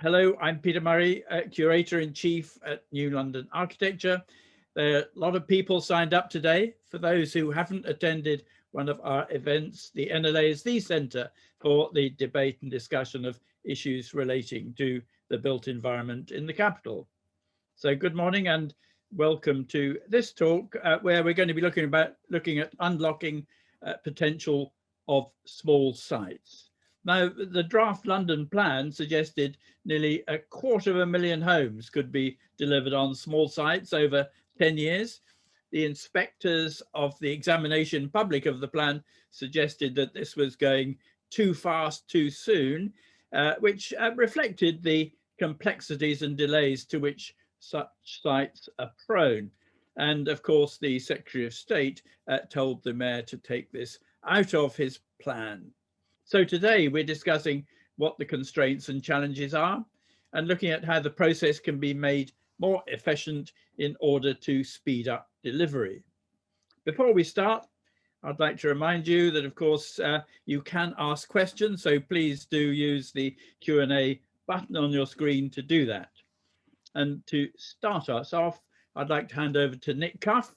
Hello, I'm Peter Murray, Curator-in-Chief at New London Architecture. There are a lot of people signed up today. For those who haven't attended one of our events, the NLA is the centre for the debate and discussion of issues relating to the built environment in the capital. So good morning and welcome to this talk where we're going to be looking at unlocking potential of small sites. Now, the draft London plan suggested nearly 250,000 homes could be delivered on small sites over 10 years. The inspectors of the examination public of the plan suggested that this was going too fast, too soon, which reflected the complexities and delays to which such sites are prone. And of course, the Secretary of State told the mayor to take this out of his plan. So today we're discussing what the constraints and challenges are and looking at how the process can be made more efficient in order to speed up delivery. Before we start, I'd like to remind you that, of course, you can ask questions, so please do use the Q&A button on your screen to do that. And to start us off, I'd like to hand over to Nick Cuff,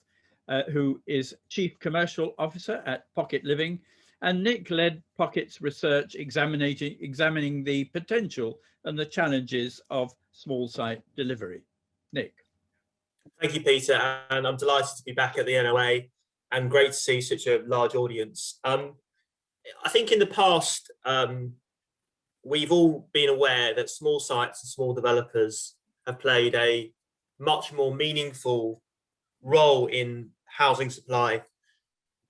who is Chief Commercial Officer at Pocket Living. And Nick led Pocket's research examining the potential and the challenges of small site delivery. Nick. Thank you, Peter, and I'm delighted to be back at the NOA and great to see such a large audience. I think in the past, we've all been aware that small sites and small developers have played a much more meaningful role in housing supply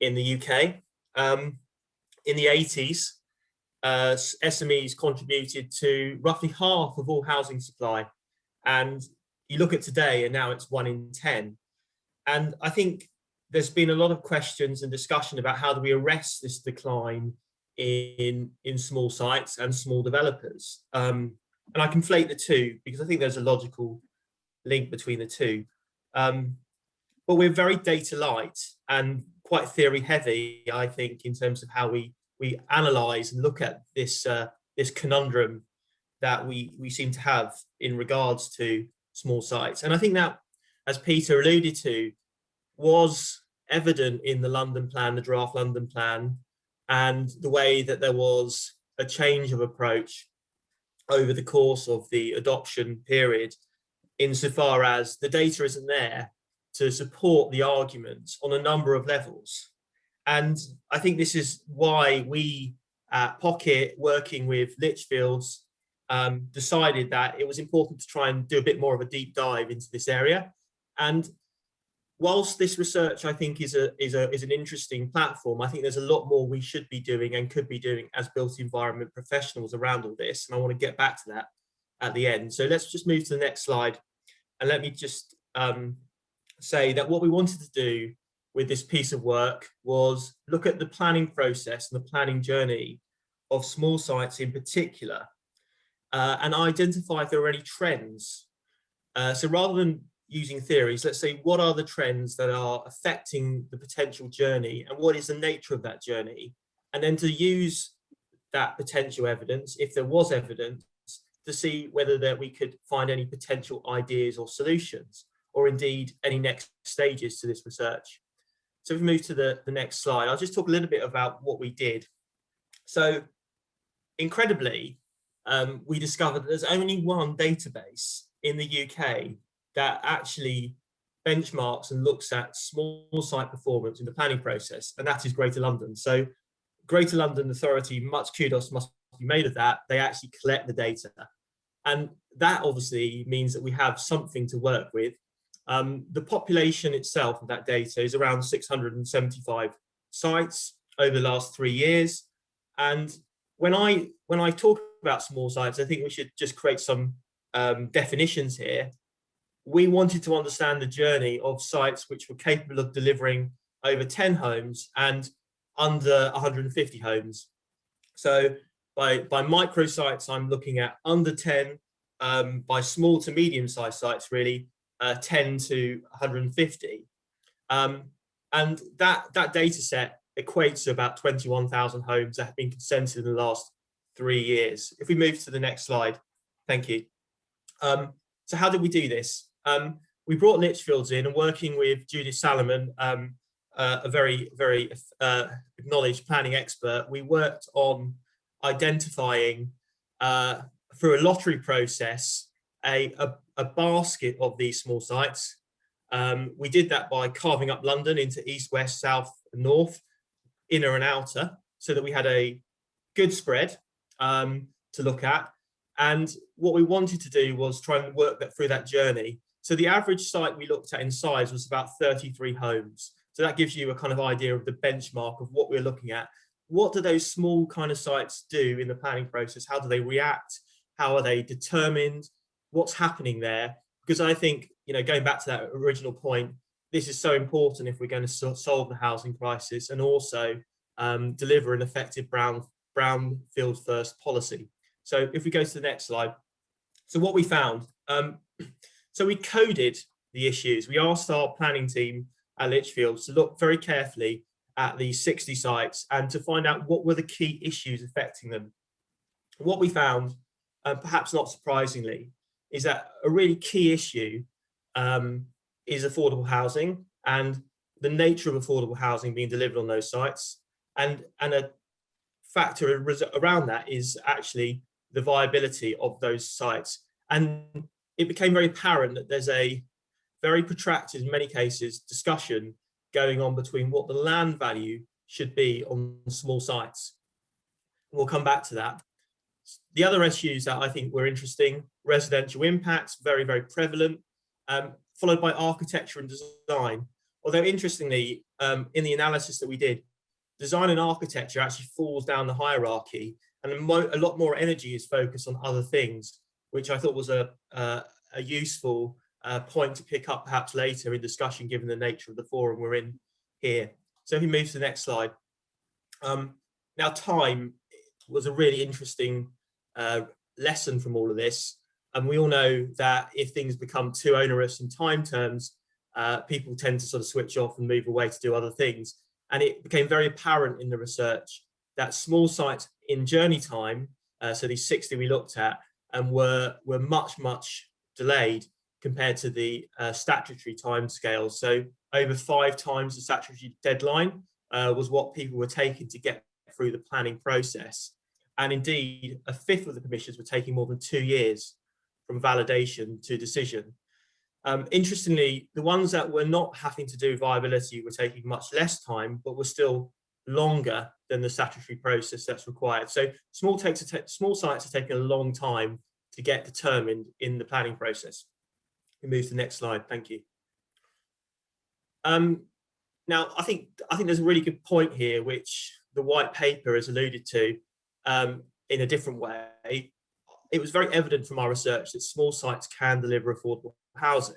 in the UK. In the 80s, SMEs contributed to roughly half of all housing supply. And you look at today and now it's 1 in 10. And I think there's been a lot of questions and discussion about how do we arrest this decline in small sites and small developers. And I conflate the two because I think there's a logical link between the two. But we're very data light and quite theory heavy, I think, in terms of how we analyze and look at this this conundrum that we seem to have in regards to small sites. And I think that, as Peter alluded to, was evident in the London plan, the draft London plan, and the way that there was a change of approach over the course of the adoption period, insofar as the data isn't there to support the arguments on a number of levels. And I think this is why we at Pocket, working with Lichfields, decided that it was important to try and do a bit more of a deep dive into this area. And whilst this research, I think, is an interesting platform, I think there's a lot more we should be doing and could be doing as built environment professionals around all this. And I want to get back to that at the end. So let's just move to the next slide. And let me just say that what we wanted to do with this piece of work was look at the planning process and the planning journey of small sites in particular, and identify if there are any trends. So rather than using theories, let's say, what are the trends that are affecting the potential journey and what is the nature of that journey? And then to use that potential evidence, if there was evidence, to see whether we could find any potential ideas or solutions, or indeed any next stages to this research. So if we move to the next slide, I'll just talk a little bit about what we did. So incredibly, we discovered that there's only one database in the UK that actually benchmarks and looks at small site performance in the planning process, and that is Greater London. So Greater London Authority, much kudos must be made of that. They actually collect the data. And that obviously means that we have something to work with. The population itself of that data is around 675 sites over the last 3 years. And when I talk about small sites, I think we should just create some definitions here. We wanted to understand the journey of sites which were capable of delivering over 10 homes and under 150 homes. So by micro sites, I'm looking at under 10, by small to medium sized sites, really, 10 to 150. And that data set equates to about 21,000 homes that have been consented in the last 3 years. If we move to the next slide. Thank you. So how did we do this? We brought Litchfields in, and working with Judith Salomon, a very acknowledged planning expert, we worked on identifying through a lottery process a basket of these small sites. We did that by carving up London into east, west, south, and north, inner and outer, so that we had a good spread to look at. And what we wanted to do was try and work that through that journey. So the average site we looked at in size was about 33 homes. So that gives you a kind of idea of the benchmark of what we're looking at. What do those small kind of sites do in the planning process? How do they react? How are they determined? What's happening there? Because I think, you know, going back to that original point, this is so important if we're going to solve the housing crisis and also deliver an effective brownfield first policy. So if we go to the next slide. So what we found, so we coded the issues. We asked our planning team at Litchfield to look very carefully at the 60 sites and to find out what were the key issues affecting them. What we found, perhaps not surprisingly, is that a really key issue is affordable housing and the nature of affordable housing being delivered on those sites. And a factor around that is actually the viability of those sites. And it became very apparent that there's a very protracted, in many cases, discussion going on between what the land value should be on small sites. We'll come back to that. The other issues that I think were interesting, residential impacts, very, very prevalent, followed by architecture and design. Although interestingly, in the analysis that we did, design and architecture actually falls down the hierarchy, and a lot more energy is focused on other things, which I thought was a useful point to pick up perhaps later in discussion, given the nature of the forum we're in here. So if we move to the next slide. Now, time was a really interesting lesson from all of this. And we all know that if things become too onerous in time terms, people tend to sort of switch off and move away to do other things. And it became very apparent in the research that small sites in journey time, so these 60 we looked at, were much delayed compared to the statutory timescales. So over 5 times the statutory deadline was what people were taking to get through the planning process. And indeed, a fifth of the permissions were taking more than 2 years from validation to decision. Interestingly, the ones that were not having to do viability were taking much less time, but were still longer than the statutory process that's required. So small sites are taking a long time to get determined in the planning process. We move to the next slide. Thank you. Now, I think there's a really good point here, which the white paper has alluded to in a different way. It was very evident from our research that small sites can deliver affordable housing.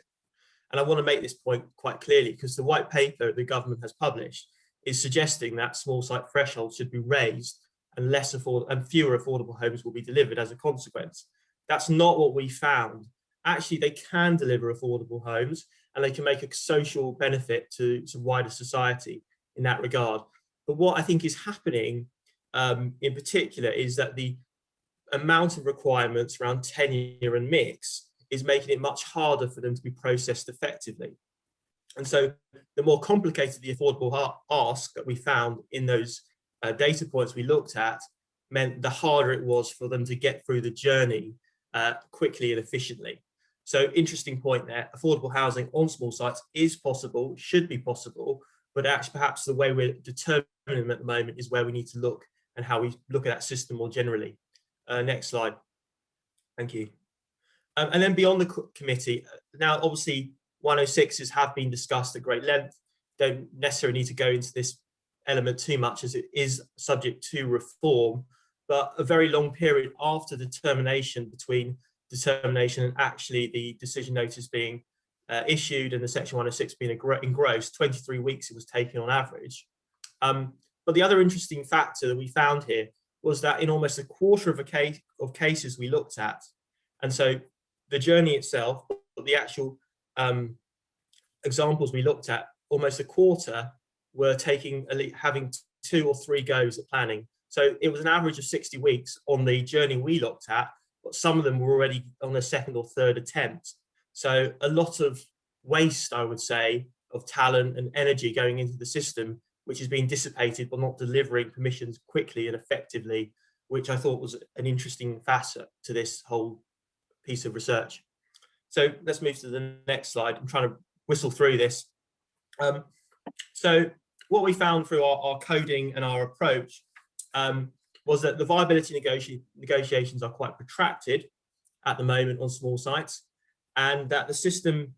And I want to make this point quite clearly, because the white paper the government has published is suggesting that small site thresholds should be raised and fewer affordable homes will be delivered as a consequence. That's not what we found. Actually, they can deliver affordable homes and they can make a social benefit to wider society in that regard. But what I think is happening in particular is that the amount of requirements around tenure and mix is making it much harder for them to be processed effectively. And so the more complicated the affordable ask that we found in those data points we looked at meant the harder it was for them to get through the journey quickly and efficiently. So interesting point there, affordable housing on small sites is possible, should be possible, but actually perhaps the way we're determining them at the moment is where we need to look and how we look at that system more generally. Next slide. Thank you. And then beyond the committee, now obviously 106s have been discussed at great length. Don't necessarily need to go into this element too much as it is subject to reform, but a very long period after determination between determination and actually the decision notice being issued and the section 106 being engrossed, 23 weeks it was taking on average. But the other interesting factor that we found here was that in almost a quarter of cases we looked at, and so the journey itself, the actual examples we looked at, almost a quarter were having 2 or 3 goes at planning. So it was an average of 60 weeks on the journey we looked at, but some of them were already on their second or third attempt. So a lot of waste, I would say, of talent and energy going into the system, which is being dissipated by not delivering permissions quickly and effectively, which I thought was an interesting facet to this whole piece of research. So let's move to the next slide. I'm trying to whistle through this. So what we found through our coding and our approach was that the viability negotiations are quite protracted at the moment on small sites, and that the system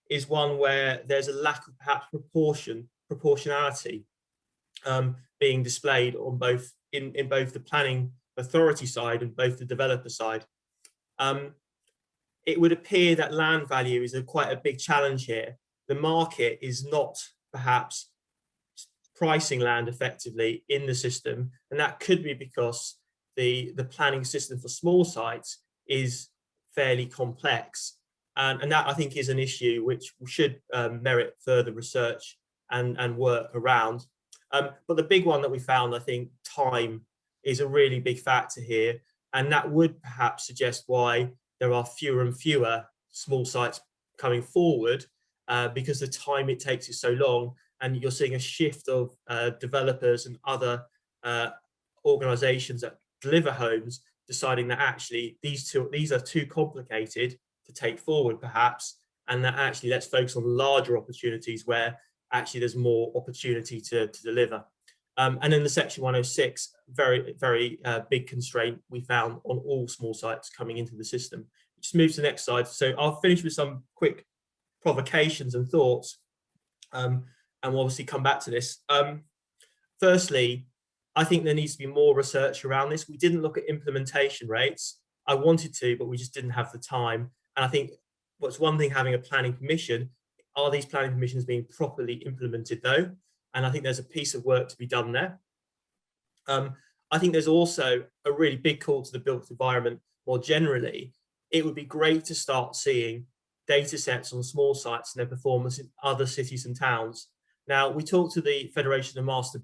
is one where there's a lack of perhaps proportionality being displayed on both in both the planning authority side and both the developer side. It would appear that land value is quite a big challenge here. The market is not perhaps pricing land effectively in the system, and that could be because the planning system for small sites is fairly complex, and that I think is an issue which should merit further research and work around. But the big one that we found, I think, time is a really big factor here, and that would perhaps suggest why there are fewer and fewer small sites coming forward, because the time it takes is so long, and you're seeing a shift of developers and other organizations that deliver homes deciding that actually these are too complicated to take forward perhaps, and that actually let's focus on larger opportunities where actually there's more opportunity to deliver. And then the section 106, very big constraint we found on all small sites coming into the system. Just move to the next slide. So I'll finish with some quick provocations and thoughts, and we'll obviously come back to this. Firstly, I think there needs to be more research around this. We didn't look at implementation rates. I wanted to, but we just didn't have the time. And I think what's one thing having a planning permission, are these planning permissions being properly implemented though? And I think there's a piece of work to be done there. I think there's also a really big call to the built environment more generally. It would be great to start seeing data sets on small sites and their performance in other cities and towns. Now, we talked to the Federation of Master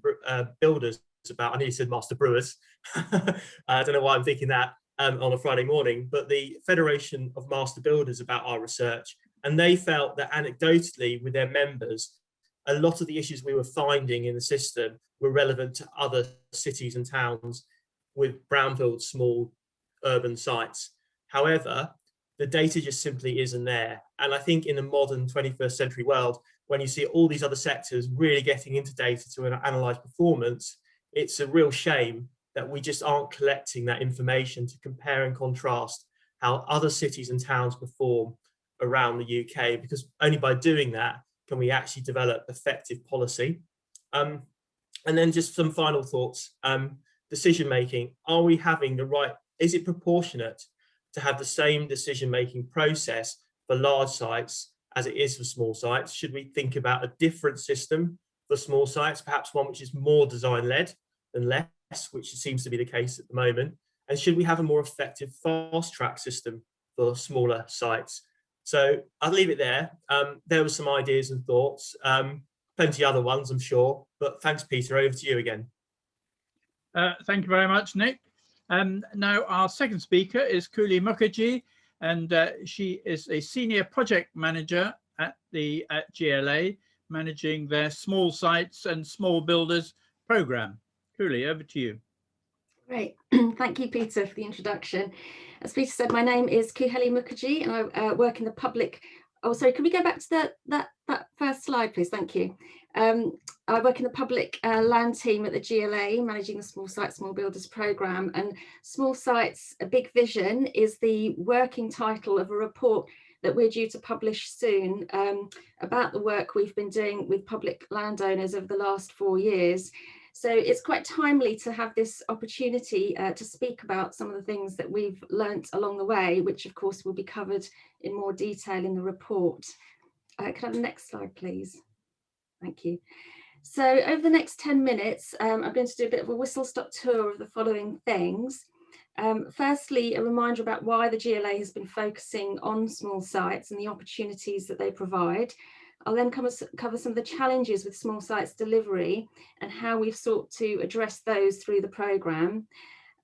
Builders about, I nearly said Master Brewers. I don't know why I'm thinking that on a Friday morning, but the Federation of Master Builders about our research. And they felt that anecdotally with their members, a lot of the issues we were finding in the system were relevant to other cities and towns with brownfield small urban sites. However, the data just simply isn't there. And I think in a modern 21st century world, when you see all these other sectors really getting into data to analyze performance, it's a real shame that we just aren't collecting that information to compare and contrast how other cities and towns perform around the UK, because only by doing that can we actually develop effective policy. And then just some final thoughts. Decision making, are we having the right, is it proportionate to have the same decision-making process for large sites as it is for small sites? Should we think about a different system for small sites, perhaps one which is more design-led than less, which seems to be the case at the moment? And should we have a more effective fast-track system for smaller sites? So I'll leave it there. There were some ideas and thoughts, plenty other ones, I'm sure, but thanks, Peter. Over to you again. Thank you very much, Nick. Now our second speaker is Kuli Mukherjee, and she is a senior project manager at GLA, managing their small sites and small builders program. Kuli, over to you. Great. Thank you, Peter, for the introduction. As Peter said, my name is Kuheli Mukherjee, and I work in the public. Oh, sorry, can we go back to that first slide, please? Thank you. I work in the public land team at the GLA, managing the Small Sites, Small Builders programme. And Small Sites, a Big Vision is the working title of a report that we're due to publish soon about the work we've been doing with public landowners over the last 4 years. So it's quite timely to have this opportunity to speak about some of the things that we've learnt along the way, which of course will be covered in more detail in the report. Can I have the next slide, please? Thank you. So over the next 10 minutes, I'm going to do a bit of a whistle-stop tour of the following things. Firstly, a reminder about why the GLA has been focusing on small sites and the opportunities that they provide. I'll then cover some of the challenges with small sites delivery and how we've sought to address those through the programme.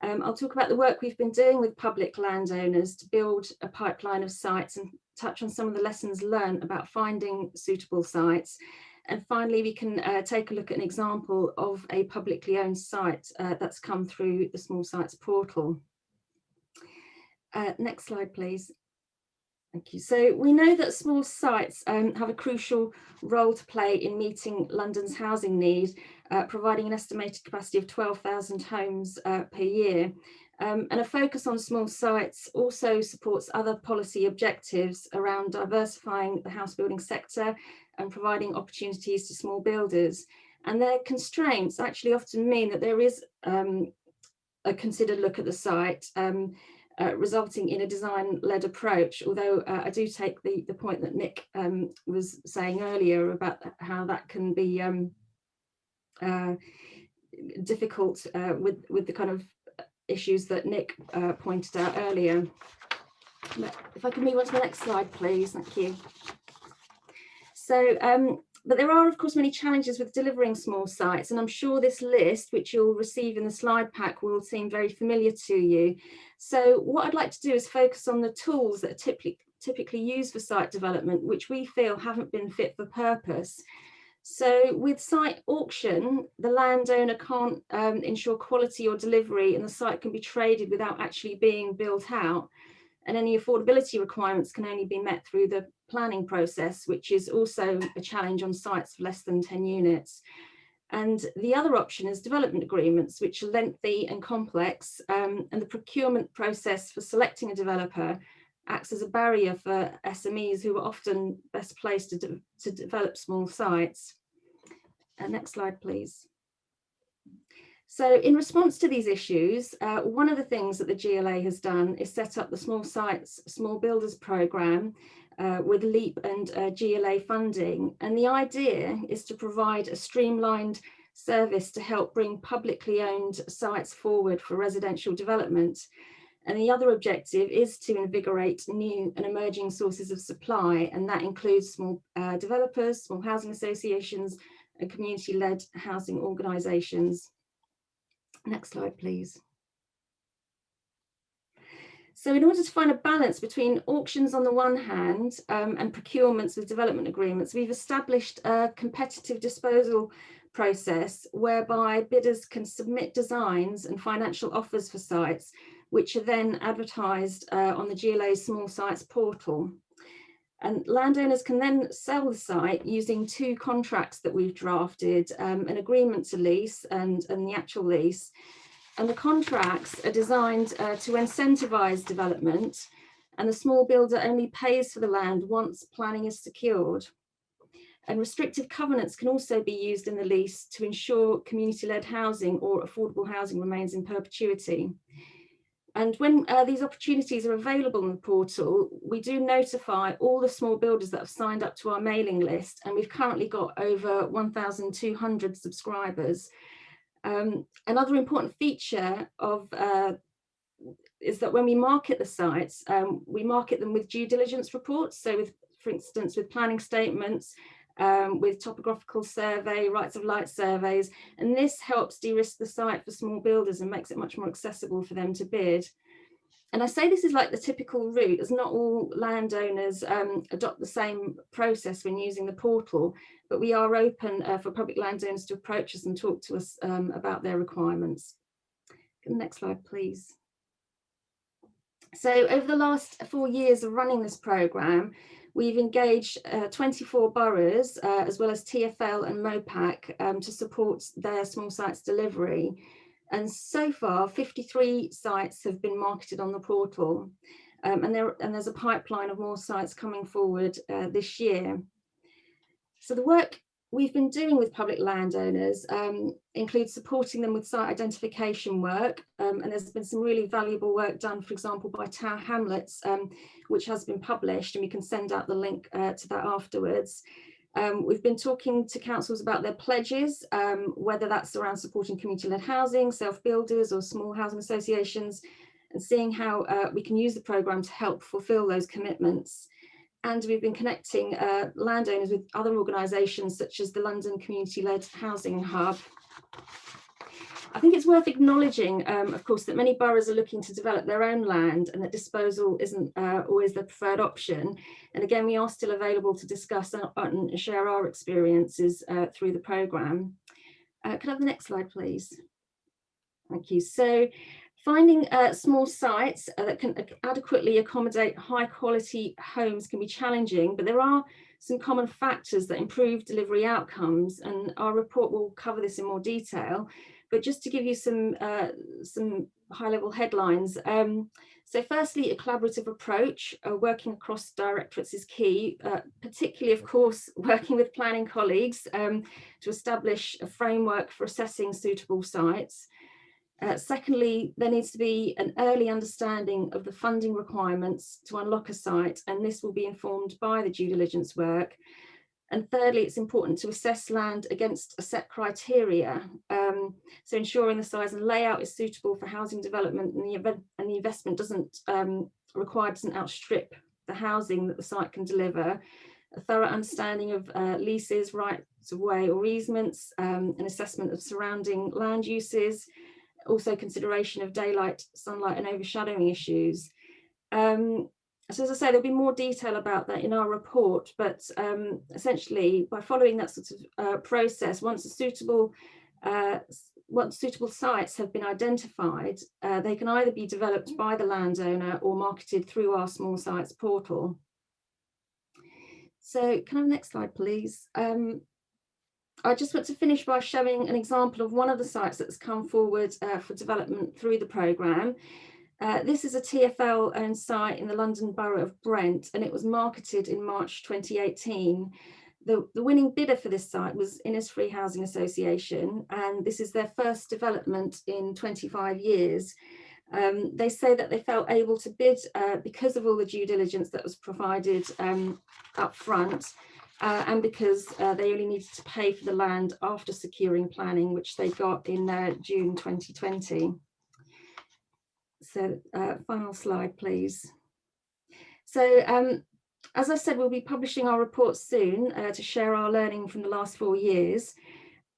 I'll talk about the work we've been doing with public landowners to build a pipeline of sites and touch on some of the lessons learned about finding suitable sites. And finally, we can take a look at an example of a publicly owned site that's come through the Small Sites portal. Next slide, please. Thank you. So we know that small sites have a crucial role to play in meeting London's housing need, providing an estimated capacity of 12,000 homes per year. And a focus on small sites also supports other policy objectives around diversifying the house building sector and providing opportunities to small builders. And their constraints actually often mean that there is a considered look at the site, resulting in a design-led approach, although I do take the point that Nick was saying earlier about how that can be difficult with the kind of issues that Nick pointed out earlier. If I can move on to the next slide, please. Thank you. So, but there are, of course, many challenges with delivering small sites, and I'm sure this list, which you'll receive in the slide pack, will seem very familiar to you. So what I'd like to do is focus on the tools that are typically used for site development, which we feel haven't been fit for purpose. So with site auction, the landowner can't ensure quality or delivery, and the site can be traded without actually being built out. And any affordability requirements can only be met through the planning process, which is also a challenge on sites of less than 10 units. And the other option is development agreements, which are lengthy and complex, and the procurement process for selecting a developer acts as a barrier for SMEs who are often best placed to develop small sites. Next slide, please. So in response to these issues, one of the things that the GLA has done is set up the Small Sites, Small Builders programme with LEAP and GLA funding. And the idea is to provide a streamlined service to help bring publicly owned sites forward for residential development. And the other objective is to invigorate new and emerging sources of supply, and that includes small developers, small housing associations, and community-led housing organisations. Next slide, please. So in order to find a balance between auctions on the one hand and procurements with development agreements, we've established a competitive disposal process whereby bidders can submit designs and financial offers for sites, which are then advertised on the GLA's Small Sites portal. And landowners can then sell the site using two contracts that we've drafted, an agreement to lease and the actual lease. And the contracts are designed to incentivise development, and the small builder only pays for the land once planning is secured. And restrictive covenants can also be used in the lease to ensure community-led housing or affordable housing remains in perpetuity. And when these opportunities are available on the portal, we do notify all the small builders that have signed up to our mailing list, and we've currently got over 1,200 subscribers. Another important feature of is that when we market the sites, we market them with due diligence reports. So with, for instance, with planning statements, with topographical survey, rights of light surveys, and this helps de-risk the site for small builders and makes it much more accessible for them to bid. And I say this is like the typical route, as not all landowners adopt the same process when using the portal, but we are open for public landowners to approach us and talk to us about their requirements. Next slide, please. So over the last 4 years of running this programme, we've engaged 24 boroughs, as well as TfL and MOPAC, to support their small sites delivery. And so far, 53 sites have been marketed on the portal, and there's a pipeline of more sites coming forward this year. So the work we've been doing with public landowners includes supporting them with site identification work, and there's been some really valuable work done, for example, by Tower Hamlets, which has been published, and we can send out the link to that afterwards. We've been talking to councils about their pledges, whether that's around supporting community-led housing, self-builders or small housing associations, and seeing how we can use the programme to help fulfil those commitments. And we've been connecting landowners with other organisations such as the London Community-Led Housing Hub. I think it's worth acknowledging, of course, that many boroughs are looking to develop their own land and that disposal isn't always the preferred option. And again, we are still available to discuss and share our experiences through the programme. Could I have the next slide, please? Thank you. So finding small sites that can adequately accommodate high quality homes can be challenging, but there are some common factors that improve delivery outcomes, and our report will cover this in more detail. But just to give you some high-level headlines. So firstly, a collaborative approach, working across directorates is key, particularly, of course, working with planning colleagues to establish a framework for assessing suitable sites. Secondly, there needs to be an early understanding of the funding requirements to unlock a site, and this will be informed by the due diligence work. And thirdly, it's important to assess land against a set criteria. So ensuring the size and layout is suitable for housing development and the investment doesn't outstrip the housing that the site can deliver. A thorough understanding of leases, rights of way or easements, an assessment of surrounding land uses, also consideration of daylight, sunlight and overshadowing issues. So as I say, there'll be more detail about that in our report, but essentially by following that sort of process, once suitable sites have been identified, they can either be developed by the landowner or marketed through our small sites portal. So can I have the next slide, please? I just want to finish by showing an example of one of the sites that's come forward for development through the programme. This is a TfL-owned site in the London Borough of Brent, and it was marketed in March 2018. The winning bidder for this site was Innisfree Housing Association, and this is their first development in 25 years. They say that they felt able to bid because of all the due diligence that was provided up front, and because they only needed to pay for the land after securing planning, which they got in June 2020. So final slide, please. So as I said, we'll be publishing our report soon to share our learning from the last 4 years.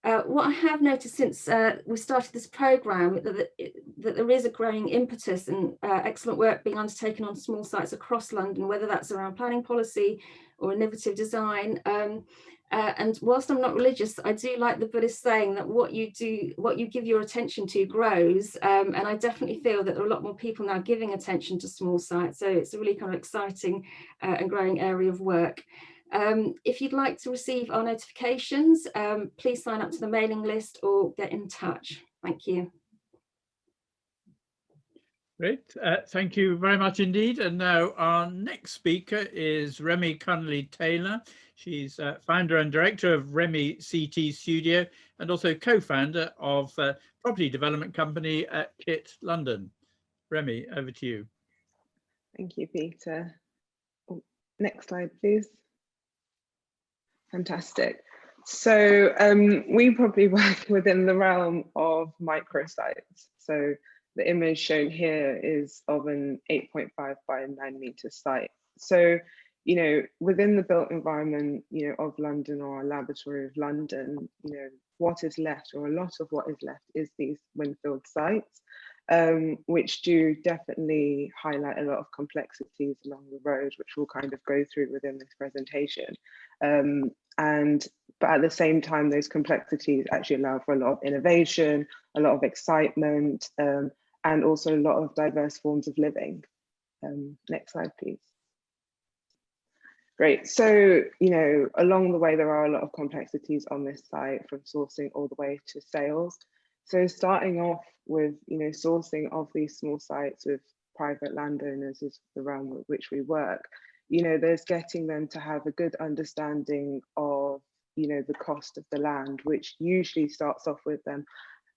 What I have noticed since we started this programme that there is a growing impetus and excellent work being undertaken on small sites across London, whether that's around planning policy or innovative design. And whilst I'm not religious, I do like the Buddhist saying that what you give your attention to grows. And I definitely feel that there are a lot more people now giving attention to small sites. So it's a really kind of exciting and growing area of work. If you'd like to receive our notifications, please sign up to the mailing list or get in touch. Thank you. Great, thank you very much indeed. And now our next speaker is Remy Connolly-Taylor. She's founder and director of Remy CT Studio and also co-founder of property development company Kit London. Remy, over to you. Thank you, Peter. Oh, next slide, please. Fantastic. So we probably work within the realm of microsites. So the image shown here is of an 8.5 by 9 meter site. So, you know, within the built environment, you know, of London or a laboratory of London, you know, what is left, or a lot of what is left, is these wind-filled sites, which do definitely highlight a lot of complexities along the road, which we'll kind of go through within this presentation. But at the same time, those complexities actually allow for a lot of innovation, a lot of excitement, and also a lot of diverse forms of living. Next slide, please. Great. So, you know, along the way, there are a lot of complexities on this site, from sourcing all the way to sales. So starting off with, you know, sourcing of these small sites with private landowners is the realm with which we work. You know, there's getting them to have a good understanding of, you know, the cost of the land, which usually starts off with them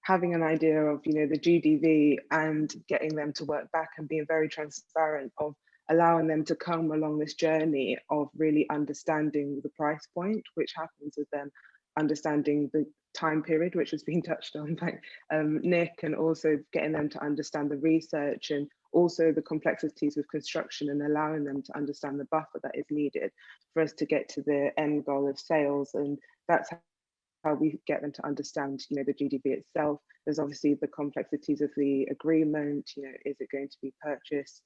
having an idea of, you know, the GDV, and getting them to work back and being very transparent of allowing them to come along this journey of really understanding the price point, which happens with them understanding the time period, which was being touched on by Nick, and also getting them to understand the research and also the complexities of construction, and allowing them to understand the buffer that is needed for us to get to the end goal of sales. And that's how we get them to understand, you know, the GDV itself. There's obviously the complexities of the agreement. You know, is it going to be purchased?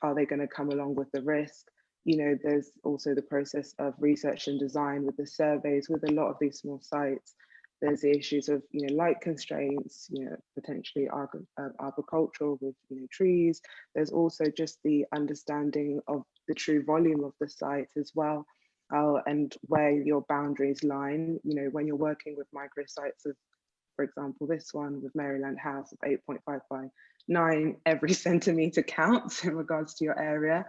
Are they going to come along with the risk? You know, there's also the process of research and design with the surveys. With a lot of these small sites, there's the issues of, you know, light constraints, you know, potentially arboricultural with, you know, trees. There's also just the understanding of the true volume of the site as well, and where your boundaries line. You know, when you're working with microsites of, for example, this one with Maryland House of 8.5 by 9, every centimetre counts in regards to your area.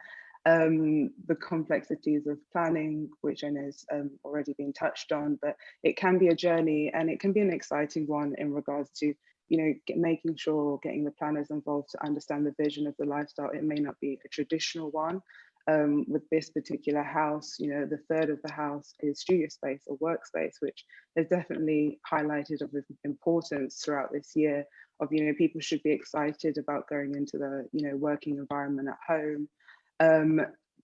The complexities of planning, which I know has already been touched on, but it can be a journey, and it can be an exciting one in regards to, you know, making sure getting the planners involved to understand the vision of the lifestyle. It may not be a traditional one. With this particular house, you know, the third of the house is studio space or workspace, which is definitely highlighted of importance throughout this year of, you know, people should be excited about going into the, you know, working environment at home.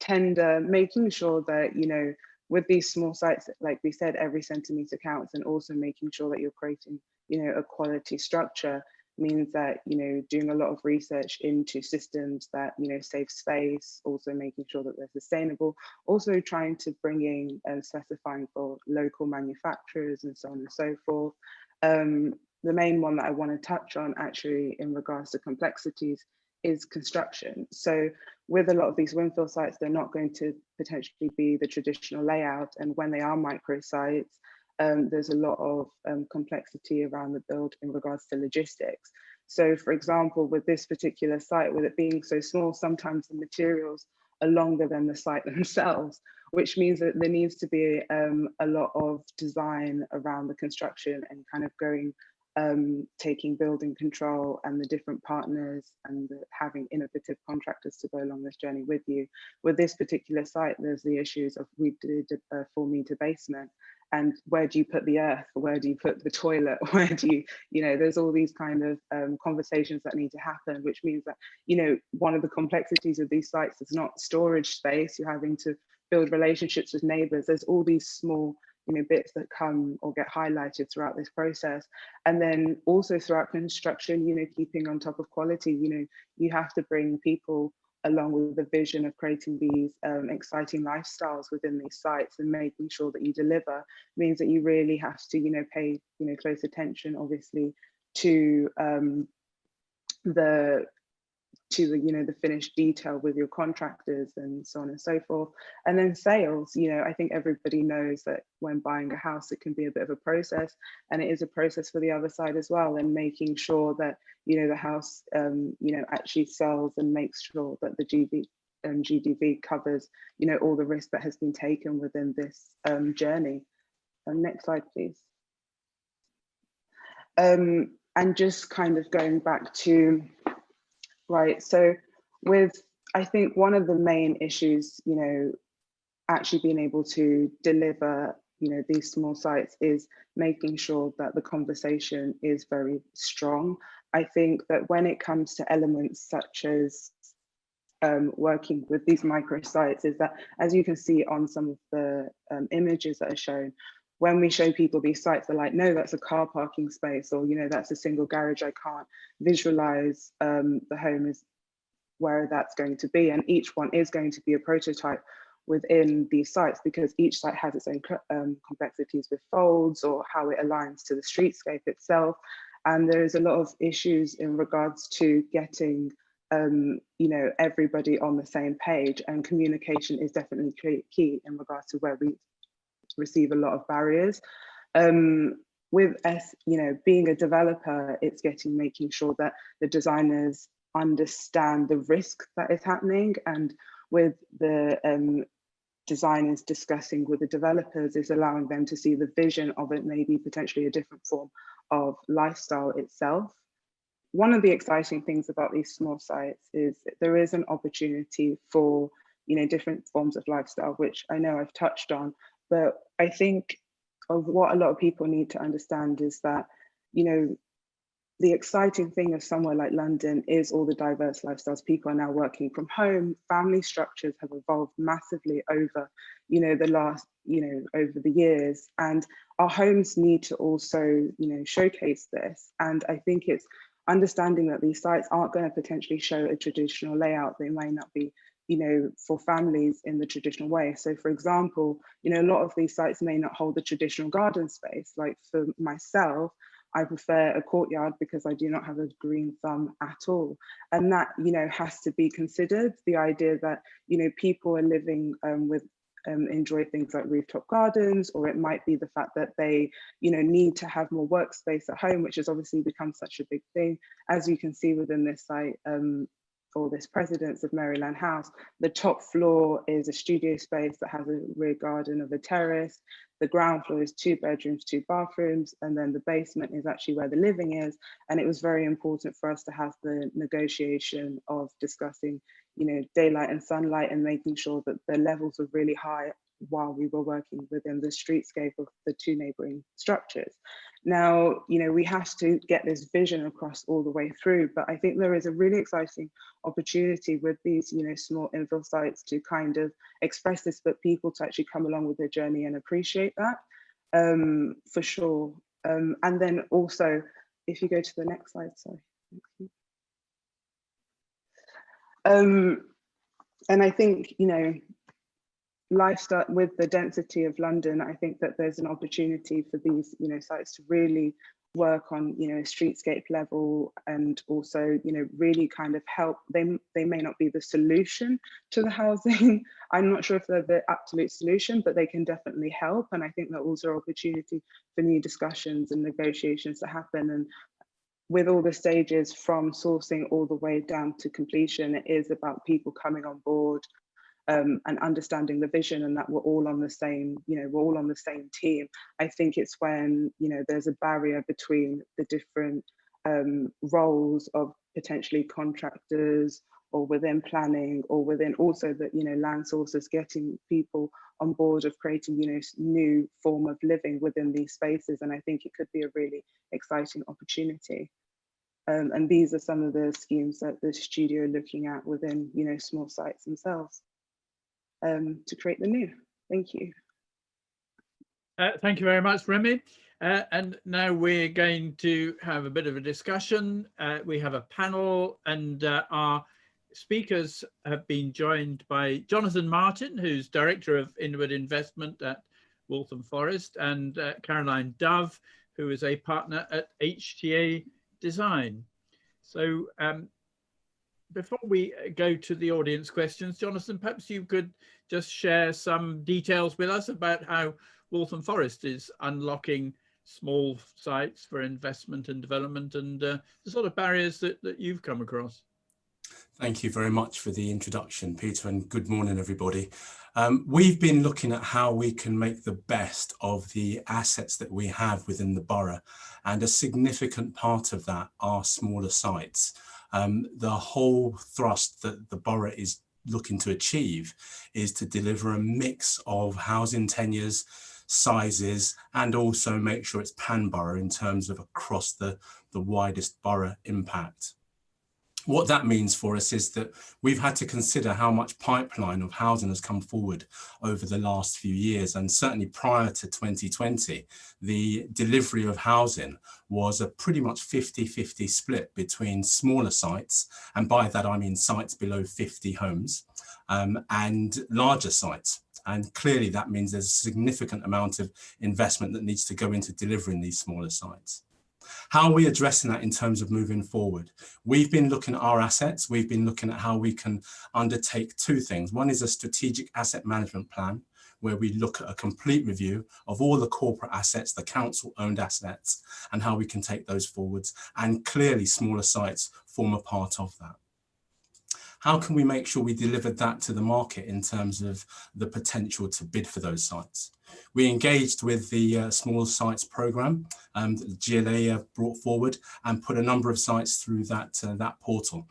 Making sure that, you know, with these small sites, like we said, every centimetre counts, and also making sure that you're creating, you know, a quality structure means that, you know, doing a lot of research into systems that, you know, save space, also making sure that they're sustainable, also trying to bring in and specifying for local manufacturers and so on and so forth. The main one that I want to touch on actually in regards to complexities is construction. So with a lot of these windfill sites, they're not going to potentially be the traditional layout. And when they are micro sites, there's a lot of complexity around the build in regards to logistics. So for example, with this particular site, with it being so small, sometimes the materials are longer than the site themselves, which means that there needs to be a lot of design around the construction and kind of going, taking building control and the different partners and having innovative contractors to go along this journey with you. With this particular site, there's the issues of, we did a 4-meter basement, and where do you put the earth? Where do you put the toilet? Where do you, you know, there's all these kind of conversations that need to happen, which means that, you know, one of the complexities of these sites is not storage space. You're having to build relationships with neighbors. There's all these small, you know, bits that come or get highlighted throughout this process. And then also throughout construction, you know, keeping on top of quality, you know, you have to bring people along with the vision of creating these exciting lifestyles within these sites, and making sure that you deliver means that you really have to, you know, pay, you know, close attention, obviously, to the you know, the finished detail with your contractors and so on and so forth. And then sales, you know, I think everybody knows that when buying a house, it can be a bit of a process, and it is a process for the other side as well, and making sure that, you know, the house, you know, actually sells and makes sure that the GDV covers, you know, all the risk that has been taken within this journey. Next slide, please. And just kind of going back to, right, so with, I think one of the main issues, you know, actually being able to deliver, you know, these small sites is making sure that the conversation is very strong. I think that when it comes to elements such as working with these micro sites, is that, as you can see on some of the images that are shown, when we show people these sites, they're like, no, that's a car parking space, or, you know, that's a single garage. I can't visualize the home is where that's going to be. And each one is going to be a prototype within these sites, because each site has its own complexities with folds or how it aligns to the streetscape itself. And there's a lot of issues in regards to getting you know, everybody on the same page, and communication is definitely key in regards to where we receive a lot of barriers. With us, you know, being a developer, it's making sure that the designers understand the risk that is happening, and with the designers discussing with the developers is allowing them to see the vision of it, maybe potentially a different form of lifestyle itself. One of the exciting things about these small sites is that there is an opportunity for, you know, different forms of lifestyle, which I know I've touched on, but I think of what a lot of people need to understand is that, you know, the exciting thing of somewhere like London is all the diverse lifestyles. People are now working from home. Family structures have evolved massively over, the last, over the years. And our homes need to also, showcase this. And I think it's understanding that these sites aren't going to potentially show a traditional layout. They might not be, for families in the traditional way. So for example, a lot of these sites may not hold the traditional garden space. Like for myself, I prefer a courtyard because I do not have a green thumb at all. And that, has to be considered. The idea that, people are living with, enjoy things like rooftop gardens, or it might be the fact that they, need to have more workspace at home, which has obviously become such a big thing. As you can see within this site, for this Presidents of Maryland House, the top floor is a studio space that has a rear garden of a terrace. The ground floor is 2 bedrooms, 2 bathrooms, and then the basement is actually where the living is. And it was very important for us to have the negotiation of discussing, daylight and sunlight, and making sure that the levels were really high while we were working within the streetscape of the 2 neighboring structures. Now, we have to get this vision across all the way through, but I think there is a really exciting opportunity with these, small infill sites to kind of express this, but people to actually come along with their journey and appreciate that, for sure. And then also, if you go to the next slide, sorry. And I think, lifestyle with the density of London, I think that there's an opportunity for these, sites to really work on, a streetscape level, and also, really kind of help. They may not be the solution to the housing. I'm not sure if they're the absolute solution, but they can definitely help. And I think that also opportunity for new discussions and negotiations to happen. And with all the stages from sourcing all the way down to completion, it is about people coming on board, and understanding the vision, and that we're all on the same, we're all on the same team. I think it's when, there's a barrier between the different roles of potentially contractors, or within planning, or within also the, land sources, getting people on board of creating, new form of living within these spaces. And I think it could be a really exciting opportunity. And these are some of the schemes that the studio are looking at within, small sites themselves, to create the new. Thank you. Thank you very much, Remy. And now we're going to have a bit of a discussion. We have a panel, and our speakers have been joined by Jonathan Martin, who's Director of Inward Investment at Waltham Forest, and Caroline Dove, who is a partner at HTA Design. So before we go to the audience questions, Jonathan, perhaps you could just share some details with us about how Waltham Forest is unlocking small sites for investment and development, and the sort of barriers that you've come across. Thank you very much for the introduction, Peter, and good morning, everybody. We've been looking at how we can make the best of the assets that we have within the borough, and a significant part of that are smaller sites. The whole thrust that the borough is looking to achieve is to deliver a mix of housing tenures, sizes, and also make sure it's pan-borough in terms of across the widest borough impact. What that means for us is that we've had to consider how much pipeline of housing has come forward over the last few years, and certainly prior to 2020, the delivery of housing was a pretty much 50-50 split between smaller sites, and by that I mean sites below 50 homes, and larger sites. And clearly that means there's a significant amount of investment that needs to go into delivering these smaller sites. How are we addressing that in terms of moving forward? We've been looking at our assets. We've been looking at how we can undertake 2 things. One is a strategic asset management plan, where we look at a complete review of all the corporate assets, the council owned assets, and how we can take those forwards. And clearly smaller sites form a part of that. How can we make sure we delivered that to the market in terms of the potential to bid for those sites? We engaged with the small sites programme that the GLA brought forward, and put a number of sites through that portal,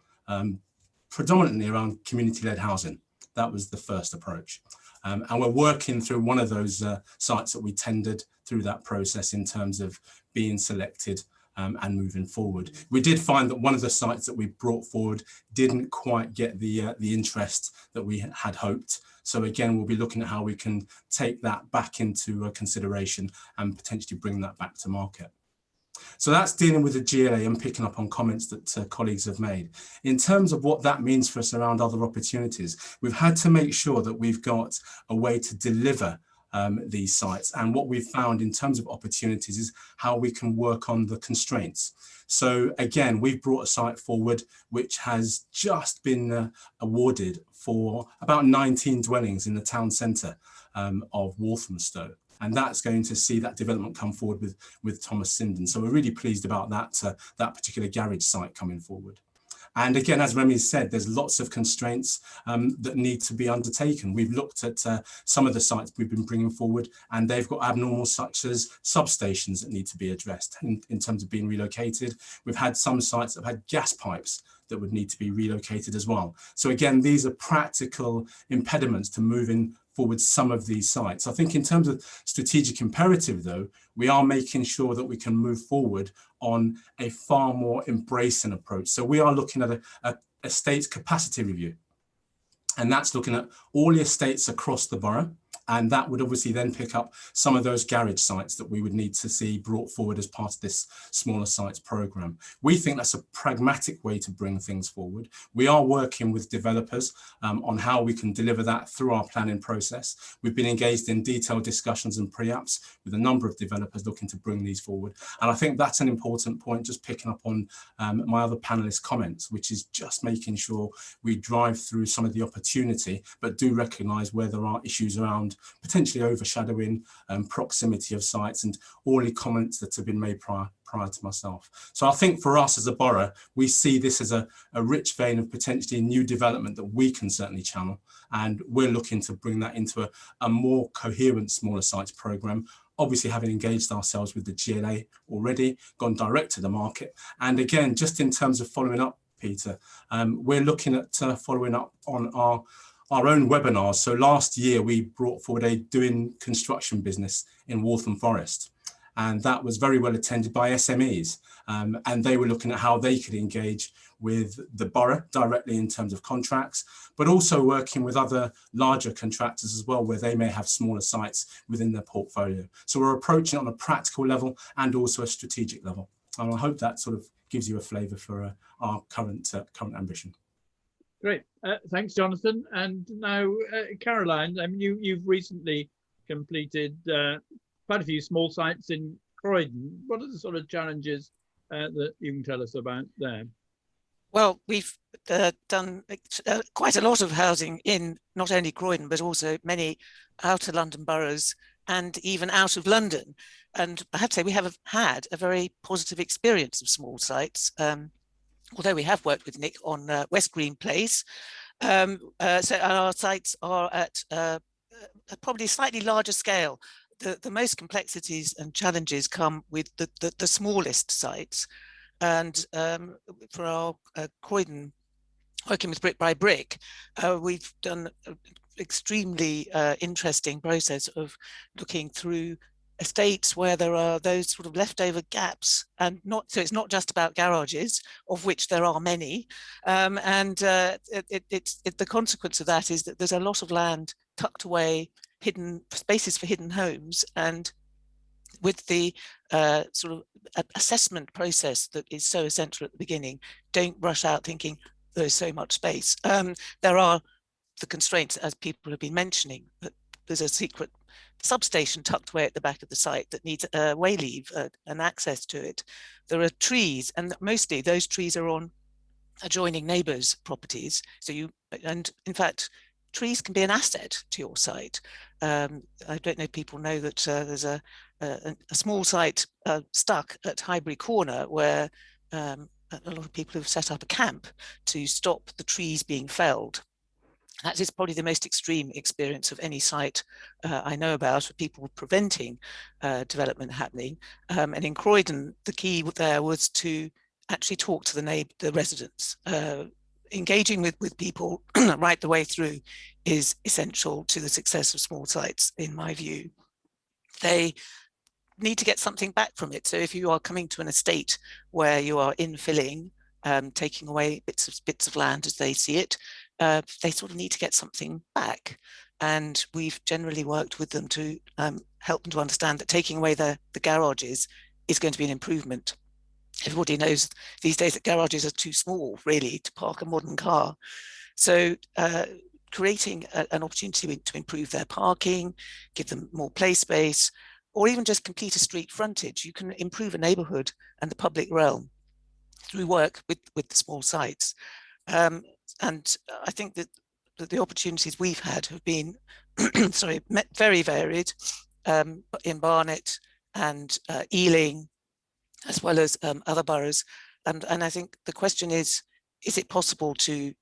predominantly around community-led housing. That was the first approach. And we're working through one of those sites that we tendered through that process in terms of being selected and moving forward. We did find that one of the sites that we brought forward didn't quite get the interest that we had hoped. So again, we'll be looking at how we can take that back into consideration and potentially bring that back to market. So that's dealing with the GLA and picking up on comments that colleagues have made. In terms of what that means for us around other opportunities, we've had to make sure that we've got a way to deliver these sites. And what we've found in terms of opportunities is how we can work on the constraints. So again, we've brought a site forward which has just been awarded for about 19 dwellings in the town centre of Walthamstow. And that's going to see that development come forward with Thomas Sinden. So we're really pleased about that, that particular garage site coming forward. And again, as Remy said, there's lots of constraints that need to be undertaken. We've looked at some of the sites we've been bringing forward, and they've got abnormals such as substations that need to be addressed in terms of being relocated. We've had some sites that have had gas pipes that would need to be relocated as well. So again, these are practical impediments to moving forward some of these sites. I think in terms of strategic imperative, though, we are making sure that we can move forward on a far more embracing approach. So we are looking at a estates capacity review, and that's looking at all the estates across the borough. And that would obviously then pick up some of those garage sites that we would need to see brought forward as part of this smaller sites programme. We think that's a pragmatic way to bring things forward. We are working with developers on how we can deliver that through our planning process. We've been engaged in detailed discussions and pre-apps with a number of developers looking to bring these forward. And I think that's an important point, just picking up on my other panelists' comments, which is just making sure we drive through some of the opportunity, but do recognise where there are issues around potentially overshadowing proximity of sites and all the comments that have been made prior to myself. So I think for us as a borough, we see this as a rich vein of potentially new development that we can certainly channel, and we're looking to bring that into a more coherent smaller sites programme, obviously having engaged ourselves with the GLA already, gone direct to the market. And again, just in terms of following up, Peter, we're looking at following up on our own webinars. So last year we brought forward a doing construction business in Waltham Forest, and that was very well attended by SMEs, and they were looking at how they could engage with the borough directly in terms of contracts, but also working with other larger contractors as well, where they may have smaller sites within their portfolio. So we're approaching it on a practical level and also a strategic level. And I hope that sort of gives you a flavour for our current ambition. Great, thanks, Jonathan. And now, Caroline, I mean, you've recently completed quite a few small sites in Croydon. What are the sort of challenges that you can tell us about there? Well, we've done quite a lot of housing in not only Croydon, but also many outer London boroughs and even out of London. And I have to say, we have had a very positive experience of small sites. Although we have worked with Nick on West Green Place. So our sites are at probably a slightly larger scale. The most complexities and challenges come with the smallest sites. And for our Croydon, working with Brick by Brick, we've done an extremely interesting process of looking through estates where there are those sort of leftover gaps, and so it's not just about garages, of which there are many, the consequence of that is that there's a lot of land tucked away, hidden spaces for hidden homes, and with the sort of assessment process that is so essential at the beginning, don't rush out thinking there's so much space. There are the constraints, as people have been mentioning, but there's a secret substation tucked away at the back of the site that needs a way leave and access to it. There are trees, and mostly those trees are on adjoining neighbours' properties. So and in fact, trees can be an asset to your site. I don't know if people know that there's a small site stuck at Highbury Corner where a lot of people have set up a camp to stop the trees being felled. That is probably the most extreme experience of any site I know about, of people preventing development happening. And in Croydon, the key there was to actually talk to the residents. Engaging with people right the way through is essential to the success of small sites, in my view. They need to get something back from it. So if you are coming to an estate where you are infilling, taking away bits of land as they see it, they sort of need to get something back. And we've generally worked with them to help them to understand that taking away the garages is going to be an improvement. Everybody knows these days that garages are too small, really, to park a modern car. So creating an opportunity to improve their parking, give them more play space, or even just complete a street frontage. You can improve a neighborhood and the public realm through work with the small sites. And I think that the opportunities we've had have been sorry, very varied in Barnet and Ealing, as well as other boroughs. And I think the question is it possible to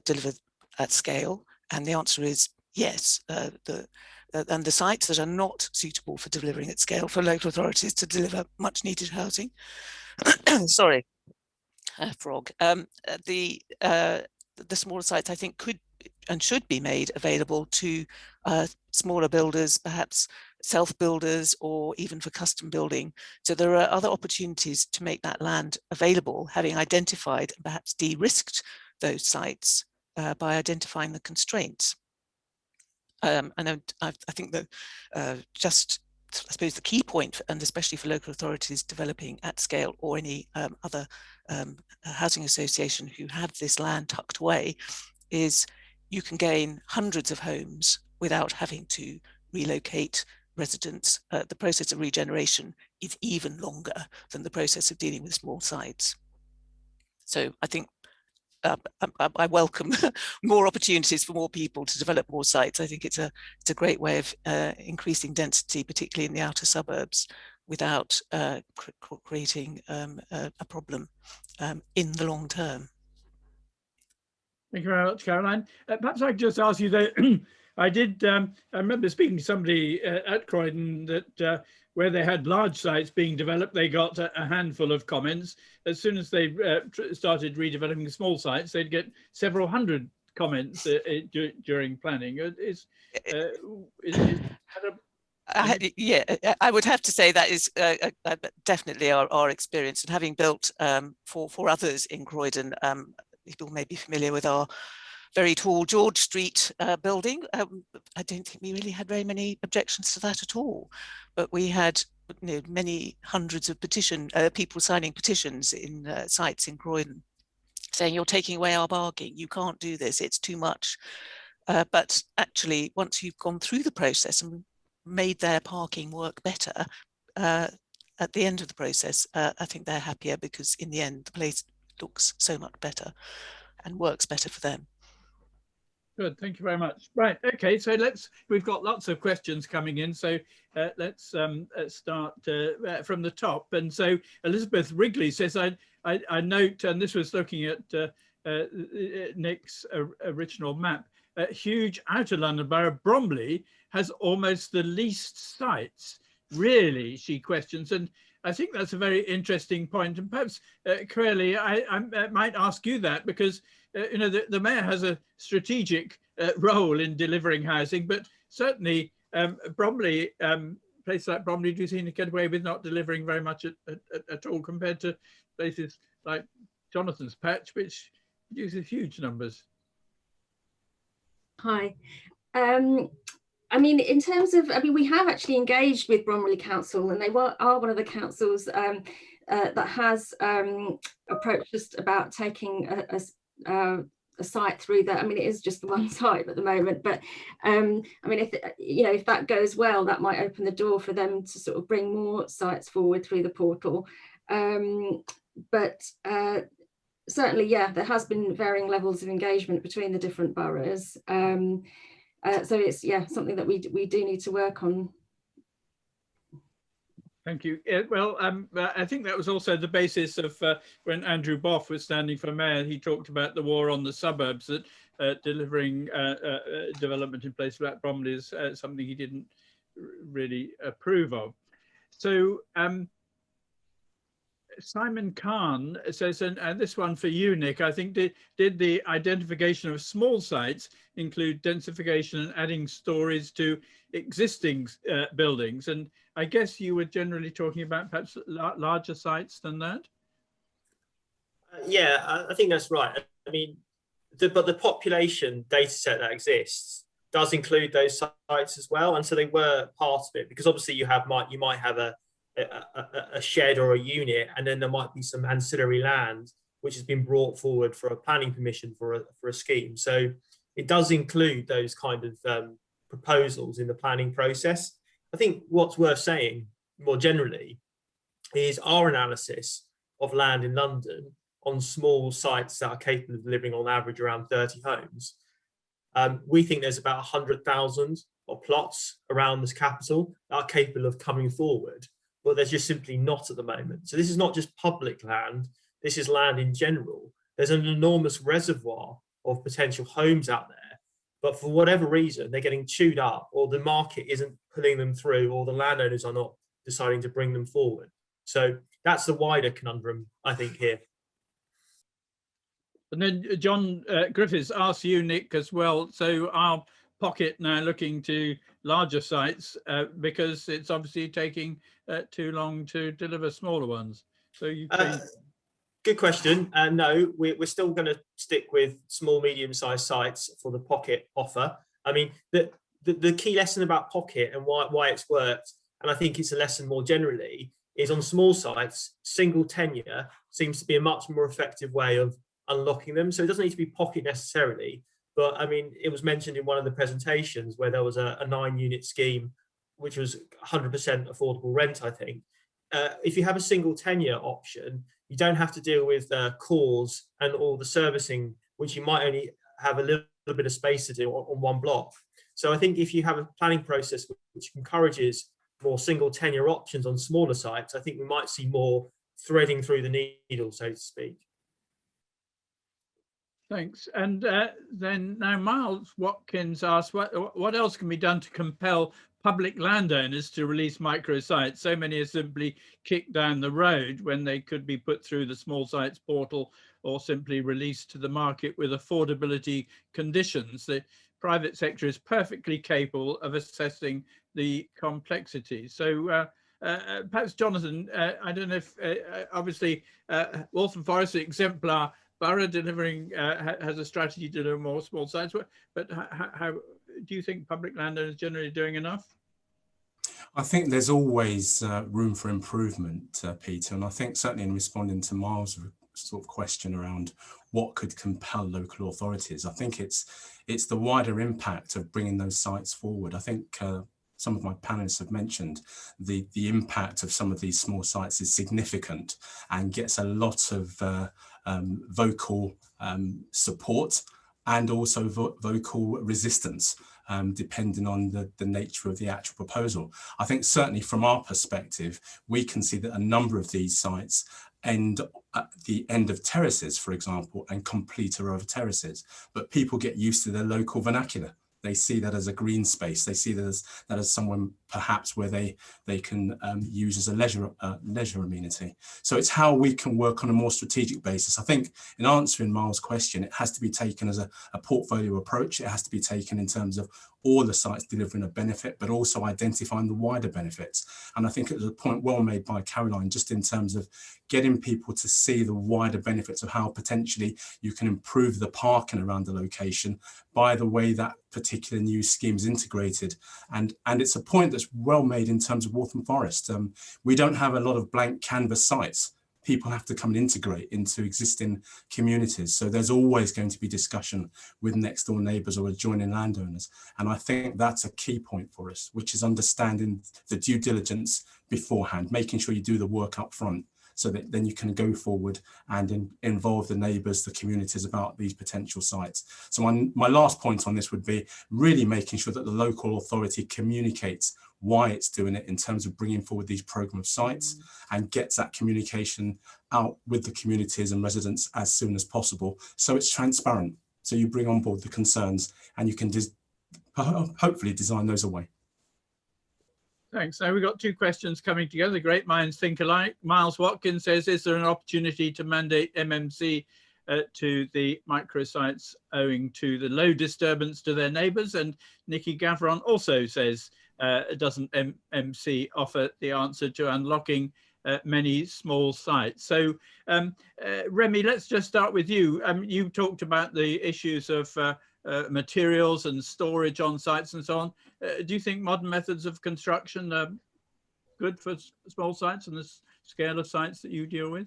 deliver at scale? And the answer is yes. And the sites that are not suitable for delivering at scale for local authorities to deliver much needed housing, sorry, frog. The smaller sites, I think, could and should be made available to smaller builders, perhaps self-builders, or even for custom building. So there are other opportunities to make that land available, having identified and perhaps de-risked those sites by identifying the constraints. And I think that just, I suppose, the key point, and especially for local authorities developing at scale, or any other housing association who have this land tucked away, is you can gain hundreds of homes without having to relocate residents. The process of regeneration is even longer than the process of dealing with small sites. So I think I welcome more opportunities for more people to develop more sites. I think it's a great way of increasing density, particularly in the outer suburbs, without creating a problem in the long term. Thank you very much, Caroline. Perhaps I could just ask you that I remember speaking to somebody at Croydon that where they had large sites being developed, they got a handful of comments. As soon as they started redeveloping small sites, they'd get several hundred comments during planning. Yeah, I would have to say that is definitely our experience. And having built for others in Croydon, people may be familiar with our very tall George Street building. I don't think we really had very many objections to that at all. But we had many hundreds of people signing petitions in sites in Croydon saying, you're taking away our parking, you can't do this, it's too much. But actually, once you've gone through the process and made their parking work better, at the end of the process, I think they're happier, because in the end, the place looks so much better and works better for them. Good, thank you very much. Right, okay, so we've got lots of questions coming in, so let's start from the top. And so Elizabeth Wrigley says, I note, and this was looking at Nick's original map, huge outer London borough, Bromley, has almost the least sites. Really, she questions, and I think that's a very interesting point. And perhaps, Corelli, I might ask you that, because the mayor has a strategic role in delivering housing, but certainly Bromley, places like Bromley do seem to get away with not delivering very much at all, compared to places like Jonathan's Patch, which uses huge numbers. Hi. I mean, in terms of, we have actually engaged with Bromley Council, and they are one of the councils that has approached us about taking a site through that. I mean, it is just the one site at the moment, but I mean, if that goes well, that might open the door for them to sort of bring more sites forward through the portal. But certainly, yeah, there has been varying levels of engagement between the different boroughs. So it's, yeah, something that we do need to work on. Thank you. Well, I think that was also the basis of when Andrew Boff was standing for mayor. He talked about the war on the suburbs, that delivering development in places like Bromley is something he didn't really approve of. So Simon Khan says, and this one for you, Nick, I think, did the identification of small sites include densification and adding stories to existing buildings? And I guess you were generally talking about perhaps larger sites than that. Yeah, I think that's right. I mean, but the population data set that exists does include those sites as well, and so they were part of it, because obviously you might have a shed or a unit, and then there might be some ancillary land which has been brought forward for a planning permission for a scheme. So it does include those kind of proposals in the planning process. I think what's worth saying more generally is our analysis of land in London on small sites that are capable of delivering on average around 30 homes. We think there's about 100,000 of plots around this capital that are capable of coming forward, but there's just simply not at the moment. So this is not just public land, this is land in general. There's an enormous reservoir of potential homes out there, but for whatever reason, they're getting chewed up, or the market isn't pulling them through, or the landowners are not deciding to bring them forward. So that's the wider conundrum, I think, here. And then John Griffiths asks you, Nick, as well. So our pocket now looking to larger sites because it's obviously taking too long to deliver smaller ones. So you good question. No, we're still going to stick with small, medium-sized sites for the pocket offer. I mean, the key lesson about pocket and why it's worked, and I think it's a lesson more generally, is on small sites, single tenure seems to be a much more effective way of unlocking them. So it doesn't need to be pocket necessarily, but I mean, it was mentioned in one of the presentations where there was a 9-unit scheme, which was 100% affordable rent, I think. If you have a single tenure option, you don't have to deal with cores and all the servicing, which you might only have a little bit of space to do on one block. So I think if you have a planning process which encourages more single tenure options on smaller sites, I think we might see more threading through the needle, so to speak. Thanks. And then now Miles Watkins asks, what else can be done to compel public landowners to release microsites? So many are simply kicked down the road when they could be put through the small sites portal or simply released to the market with affordability conditions. The private sector is perfectly capable of assessing the complexity. So perhaps Jonathan, I don't know if obviously Waltham Forest exemplar borough delivering has a strategy to do more small sites, but how do you think public landowners generally doing enough? I think there's always room for improvement, Peter, and I think certainly in responding to Miles' sort of question around what could compel local authorities, I think it's the wider impact of bringing those sites forward. I think some of my panelists have mentioned the impact of some of these small sites is significant and gets a lot of vocal support and also vocal resistance, depending on the nature of the actual proposal. I think certainly from our perspective, we can see that a number of these sites end at the end of terraces, for example, and complete are over terraces, but people get used to their local vernacular. They see that as a green space. They see that as someone perhaps where they can use as a leisure amenity. So it's how we can work on a more strategic basis. I think in answering Miles' question, it has to be taken as a portfolio approach. It has to be taken in terms of all the sites delivering a benefit, but also identifying the wider benefits. And I think it was a point well made by Caroline, just in terms of getting people to see the wider benefits of how potentially you can improve the parking around the location by the way that particular new scheme is integrated. And it's a point that's well made in terms of Waltham Forest. We don't have a lot of blank canvas sites. People have to come and integrate into existing communities. So there's always going to be discussion with next door neighbours or adjoining landowners. And I think that's a key point for us, which is understanding the due diligence beforehand, making sure you do the work up front so that then you can go forward and involve the neighbours, the communities about these potential sites. So my last point on this would be really making sure that the local authority communicates why it's doing it in terms of bringing forward these programme of sites and gets that communication out with the communities and residents as soon as possible. So it's transparent. So you bring on board the concerns and you can hopefully design those away. Thanks. Now we've got two questions coming together. Great minds think alike. Miles Watkins says, is there an opportunity to mandate MMC to the microsites owing to the low disturbance to their neighbours? And Nikki Gavron also says, doesn't MC offer the answer to unlocking many small sites. So Remy, let's just start with you. You talked about the issues of materials and storage on sites and so on. Do you think modern methods of construction are good for small sites and the scale of sites that you deal with?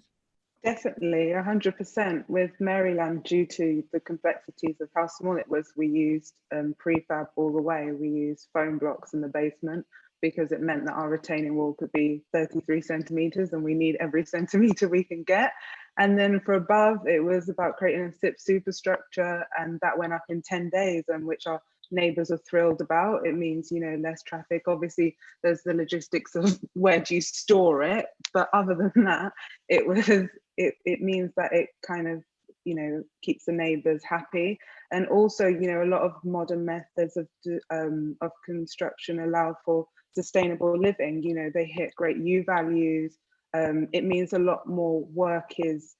Definitely, 100%. With Maryland, due to the complexities of how small it was, we used prefab all the way. We used foam blocks in the basement because it meant that our retaining wall could be 33 centimeters and we need every centimeter we can get. And then for above, it was about creating a SIP superstructure, and that went up in 10 days, and which our neighbors are thrilled about. It means, you know, less traffic. Obviously, there's the logistics of where do you store it, but other than that, it means that it kind of, you know, keeps the neighbors happy. And also, you know, a lot of modern methods of construction allow for sustainable living. You know, they hit great U values. It means a lot more work is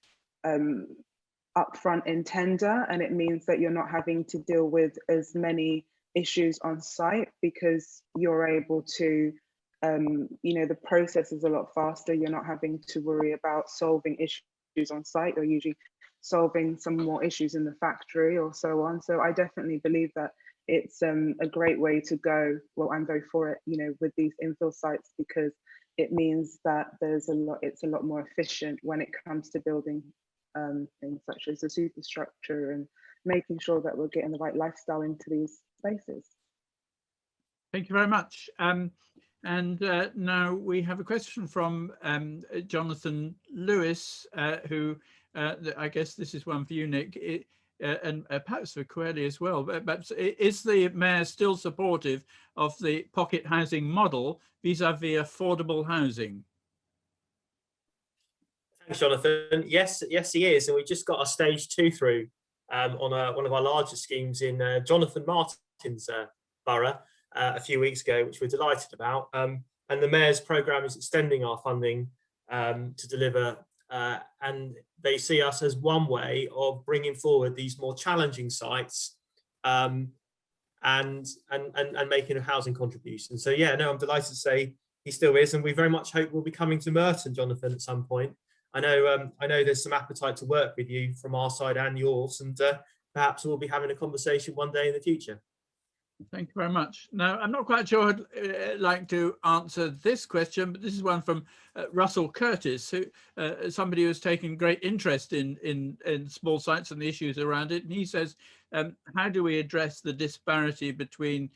upfront in tender, and it means that you're not having to deal with as many issues on site because you're able to, you know, the process is a lot faster. You're not having to worry about solving issues on site. You're usually solving some more issues in the factory or so on. So I definitely believe that it's a great way to go. Well, I'm very for it, you know, with these infill sites, because it means that it's a lot more efficient when it comes to building things such as the superstructure and making sure that we're getting the right lifestyle into these spaces. Thank you very much. And now we have a question from Jonathan Lewis, who I guess this is one for you, Nick, and perhaps for Coeli as well. But is the Mayor still supportive of the pocket housing model vis-a-vis affordable housing? Thanks, Jonathan. Yes, he is. And we just got our stage 2 through on one of our larger schemes in Jonathan Martin's borough a few weeks ago, which we're delighted about. And the Mayor's programme is extending our funding to deliver, and they see us as one way of bringing forward these more challenging sites and making a housing contribution. So yeah, no, I'm delighted to say he still is, and we very much hope we'll be coming to Merton, Jonathan, at some point. I know there's some appetite to work with you from our side and yours, and perhaps we'll be having a conversation one day in the future. Thank you very much. Now, I'm not quite sure I'd like to answer this question, but this is one from Russell Curtis, who somebody who's taken great interest in small sites and the issues around it. And he says, how do we address the disparity between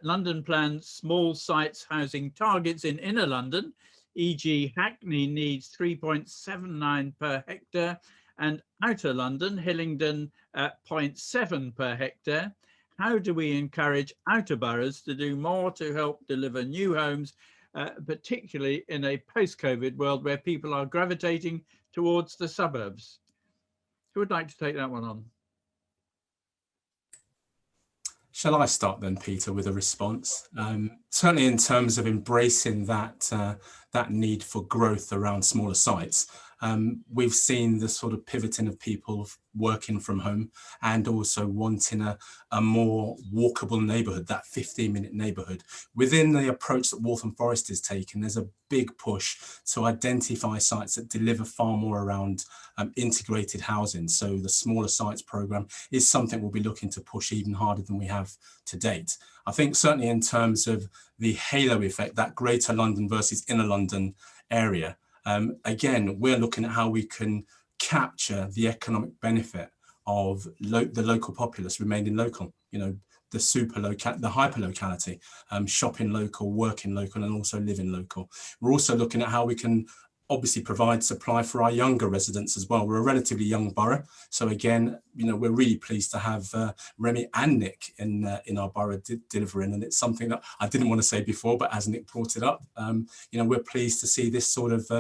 London Plan's small sites housing targets in inner London, e.g. Hackney needs 3.79 per hectare, and outer London, Hillingdon at 0.7 per hectare? How do we encourage outer boroughs to do more to help deliver new homes, particularly in a post-COVID world where people are gravitating towards the suburbs? Who would like to take that one on? Shall I start then, Peter, with a response? Certainly in terms of embracing that need for growth around smaller sites, we've seen the sort of pivoting of people working from home and also wanting a more walkable neighbourhood, that 15-minute neighbourhood. Within the approach that Waltham Forest is taking, there's a big push to identify sites that deliver far more around integrated housing. So the smaller sites programme is something we'll be looking to push even harder than we have to date. I think certainly in terms of the halo effect, that greater London versus inner London area, again, we're looking at how we can capture the economic benefit of the local populace remaining local, you know, the hyper locality, shopping local, working local, and also living local. We're also looking at how we can obviously provide supply for our younger residents as well. We're a relatively young borough, so again, you know, we're really pleased to have Remy and Nick in our borough delivering, and it's something that I didn't want to say before, but as Nick brought it up, you know, we're pleased to see this sort of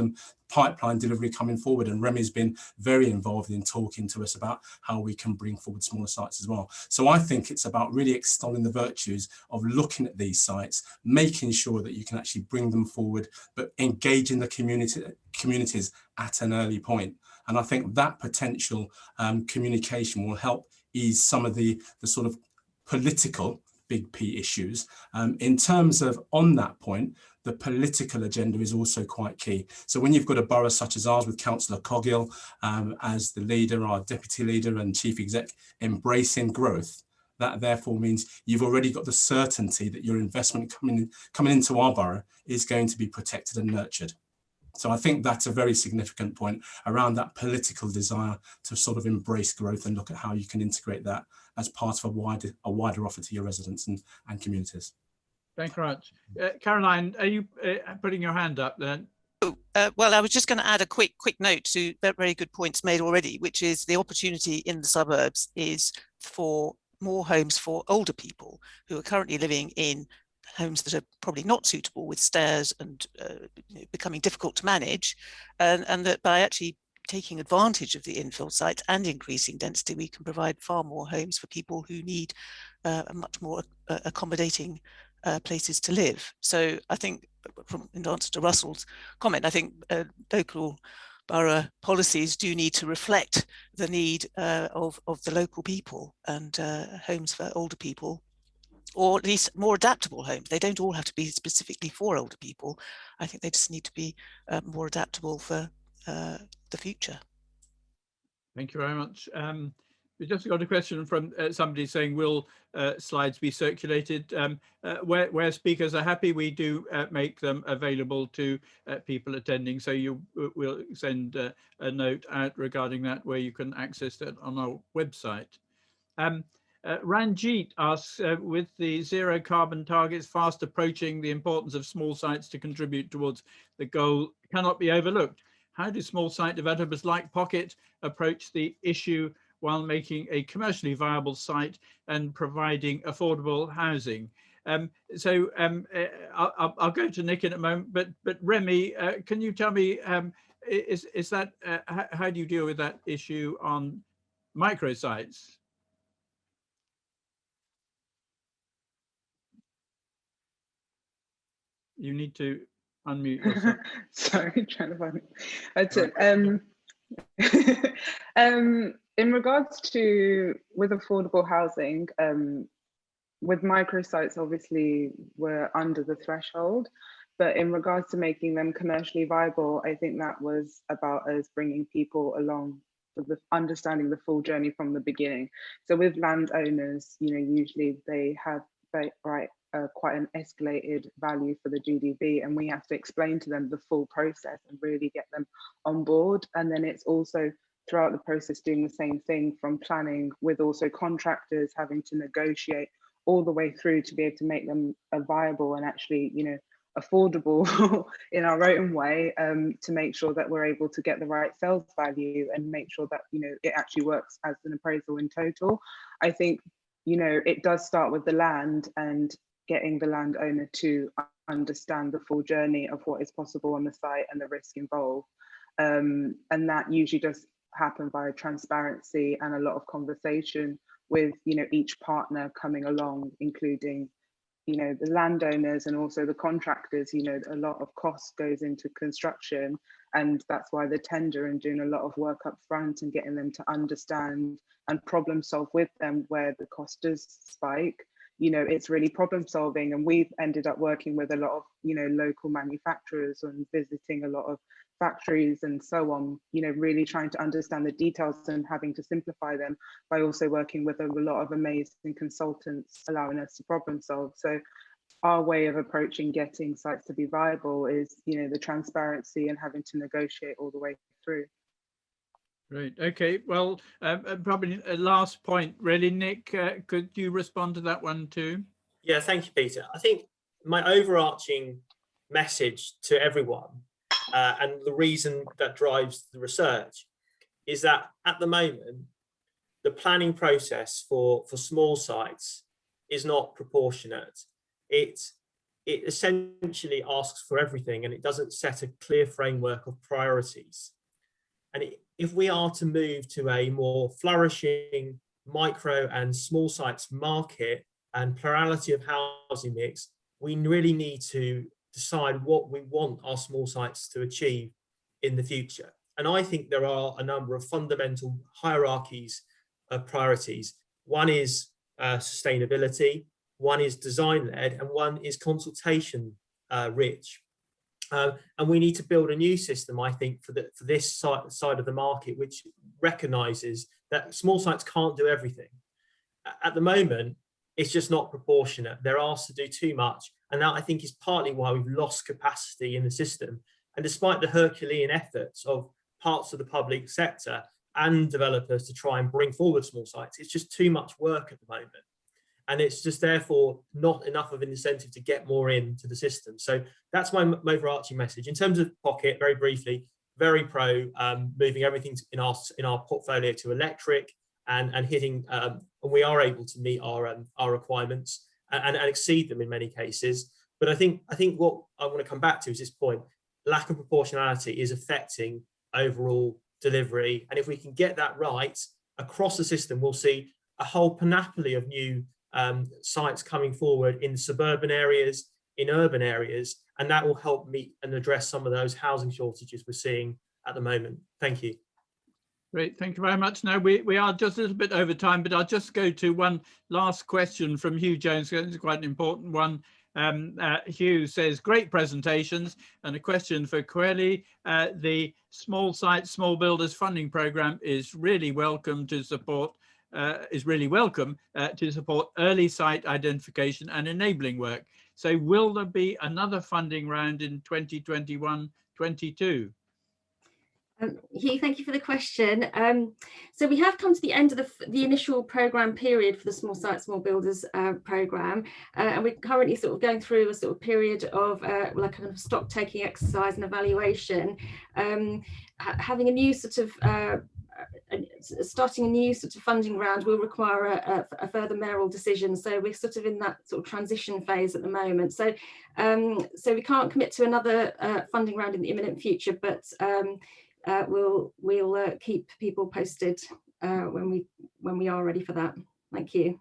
pipeline delivery coming forward, and Remy's been very involved in talking to us about how we can bring forward smaller sites as well. So I think it's about really extolling the virtues of looking at these sites, making sure that you can actually bring them forward, but engaging the communities at an early point. And I think that potential communication will help ease some of the sort of political big P issues. In terms of on that point, the political agenda is also quite key. So when you've got a borough such as ours with Councillor Coggill as the leader, our deputy leader and chief exec embracing growth, that therefore means you've already got the certainty that your investment coming into our borough is going to be protected and nurtured. So I think that's a very significant point around that political desire to sort of embrace growth and look at how you can integrate that as part of a wider offer to your residents and communities. Thank you very much. Caroline, are you putting your hand up then? Well, I was just going to add a quick note to very good points made already, which is the opportunity in the suburbs is for more homes for older people who are currently living in homes that are probably not suitable with stairs and becoming difficult to manage, and that by actually taking advantage of the infill sites and increasing density, we can provide far more homes for people who need a much more accommodating places to live. So I think, in answer to Russell's comment, I think local borough policies do need to reflect the need of the local people, and homes for older people, or at least more adaptable homes. They don't all have to be specifically for older people. I think they just need to be more adaptable for the future. Thank you very much. We just got a question from somebody saying, will slides be circulated? Where speakers are happy, we do make them available to people attending. So you will send a note out regarding that, where you can access that on our website. Ranjit asks, with the zero carbon targets fast approaching, the importance of small sites to contribute towards the goal cannot be overlooked. How do small site developers like Pocket approach the issue while making a commercially viable site and providing affordable housing? I'll go to Nick in a moment, but Remy, can you tell me, is that how do you deal with that issue on microsites? You need to unmute yourself. Sorry, trying to find it. In regards to with affordable housing, with microsites, obviously we're under the threshold, but in regards to making them commercially viable, I think that was about us bringing people along with understanding the full journey from the beginning. So with landowners, usually they have quite an escalated value for the GDV, and we have to explain to them the full process and really get them on board. And then it's also throughout the process doing the same thing from planning with also contractors, having to negotiate all the way through to be able to make them viable and actually affordable in our own way, to make sure that we're able to get the right sales value and make sure that it actually works as an appraisal in total. I think it does start with the land and getting the landowner to understand the full journey of what is possible on the site and the risk involved. And that usually does happen via transparency and a lot of conversation with each partner coming along, including the landowners and also the contractors. A lot of cost goes into construction, and that's why the tender and doing a lot of work up front and getting them to understand and problem solve with them where the cost does spike. It's really problem solving, and we've ended up working with a lot of local manufacturers and visiting a lot of factories and so on, really trying to understand the details and having to simplify them by also working with a lot of amazing consultants, allowing us to problem solve. So our way of approaching getting sites to be viable is the transparency and having to negotiate all the way through. Great. Okay. Well, probably a last point, really, Nick. Could you respond to that one too? Yeah, thank you, Peter. I think my overarching message to everyone, and the reason that drives the research, is that at the moment, the planning process for small sites is not proportionate. It essentially asks for everything, and it doesn't set a clear framework of priorities. And if we are to move to a more flourishing micro and small sites market and plurality of housing mix, we really need to decide what we want our small sites to achieve in the future. And I think there are a number of fundamental hierarchies of priorities. One is sustainability, one is design-led, and one is consultation rich. And we need to build a new system, I think, for this side of the market, which recognises that small sites can't do everything. At the moment, it's just not proportionate. They're asked to do too much, and that, I think, is partly why we've lost capacity in the system. And despite the Herculean efforts of parts of the public sector and developers to try and bring forward small sites, it's just too much work at the moment. And it's just therefore not enough of an incentive to get more into the system. So that's my overarching message. In terms of Pocket, very briefly, very pro moving everything in our portfolio to electric and hitting, and we are able to meet our requirements and exceed them in many cases. But I think what I want to come back to is this point: lack of proportionality is affecting overall delivery. And if we can get that right across the system, we'll see a whole panoply of new sites coming forward in suburban areas, in urban areas, and that will help meet and address some of those housing shortages we're seeing at the moment. Thank you. Great, thank you very much. Now we are just a little bit over time, but I'll just go to one last question from Hugh Jones. It's quite an important one. Hugh says, great presentations, and a question for Kweli. The Small Sites, Small Builders funding program is really welcome to support early site identification and enabling work. So will there be another funding round in 2021-22? Hugh, thank you for the question. So we have come to the end of the initial programme period for the Small Sites, Small Builders programme, and we're currently sort of going through a sort of period of like a kind of stock taking exercise and evaluation. Having a new sort of starting a new sort of funding round will require a further mayoral decision. So we're sort of in that sort of transition phase at the moment. So so we can't commit to another funding round in the imminent future, but we'll keep people posted when we are ready for that. Thank you.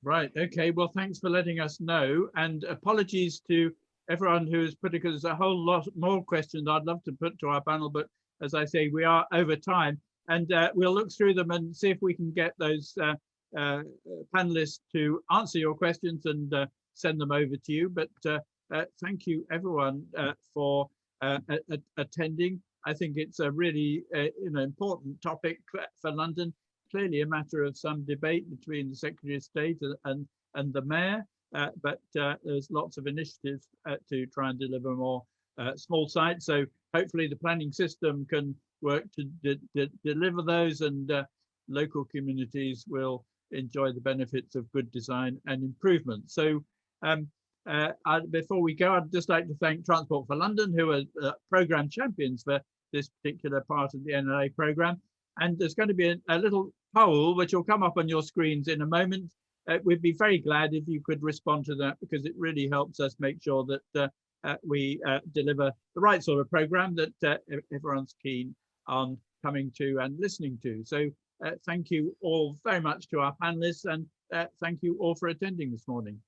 Right. Okay. Well, thanks for letting us know, and apologies to everyone who has put, because there's a whole lot more questions I'd love to put to our panel, but as I say, we are over time, and we'll look through them and see if we can get those panelists to answer your questions and send them over to you. But thank you everyone for attending. I think it's a really important topic for London. Clearly a matter of some debate between the Secretary of State and the Mayor, but there's lots of initiatives to try and deliver more small sites. So hopefully the planning system can work to deliver those, and local communities will enjoy the benefits of good design and improvement. So before we go, I'd just like to thank Transport for London, who are programme champions for this particular part of the NLA programme. And there's going to be a little poll which will come up on your screens in a moment. We'd be very glad if you could respond to that, because it really helps us make sure that we deliver the right sort of programme that everyone's keen on coming to and listening to. So thank you all very much to our panelists, and thank you all for attending this morning.